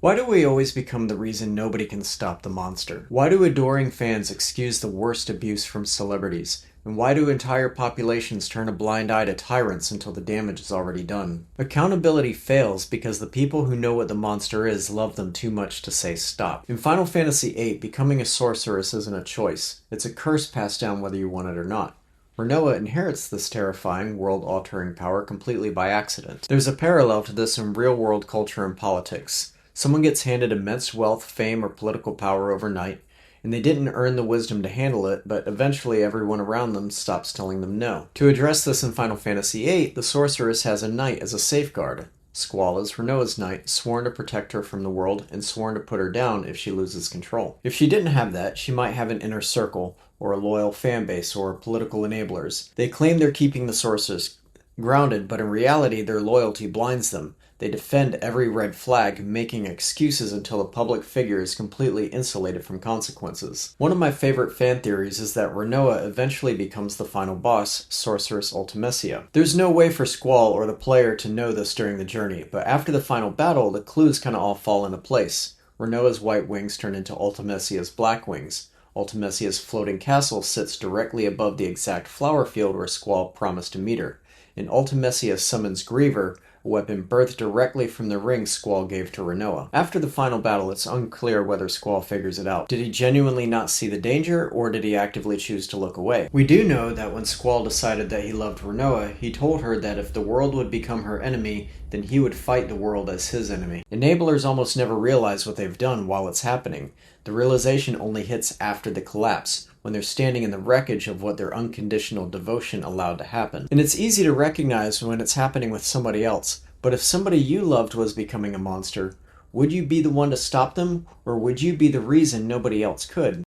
Why do we always become the reason nobody can stop the monster? Why do adoring fans excuse the worst abuse from celebrities? And why do entire populations turn a blind eye to tyrants until the damage is already done? Accountability fails because the people who know what the monster is love them too much to say stop. In Final Fantasy VIII, becoming a sorceress isn't a choice. It's a curse passed down whether you want it or not. Rinoa inherits this terrifying, world-altering power completely by accident. There's a parallel to this in real-world culture and politics. Someone gets handed immense wealth, fame, or political power overnight, and they didn't earn the wisdom to handle it, but eventually everyone around them stops telling them no. To address this in Final Fantasy VIII, the sorceress has a knight as a safeguard. Squall is Rinoa's knight, sworn to protect her from the world, and sworn to put her down if she loses control. If she didn't have that, she might have an inner circle, or a loyal fan base, or political enablers. They claim they're keeping the sorceress grounded, but in reality their loyalty blinds them. They defend every red flag, making excuses until a public figure is completely insulated from consequences. One of my favorite fan theories is that Rinoa eventually becomes the final boss, Sorceress Ultimecia. There's no way for Squall or the player to know this during the journey, but after the final battle, the clues kinda all fall into place. Rinoa's white wings turn into Ultimecia's black wings. Ultimecia's floating castle sits directly above the exact flower field where Squall promised to meet her. And Ultimecia summons Griever, a weapon birthed directly from the ring Squall gave to Rinoa. After the final battle, it's unclear whether Squall figures it out. Did he genuinely not see the danger, or did he actively choose to look away? We do know that when Squall decided that he loved Rinoa, he told her that if the world would become her enemy, then he would fight the world as his enemy. Enablers almost never realize what they've done while it's happening. The realization only hits after the collapse, when they're standing in the wreckage of what their unconditional devotion allowed to happen. And it's easy to recognize when it's happening with somebody else, but if somebody you loved was becoming a monster, would you be the one to stop them, or would you be the reason nobody else could?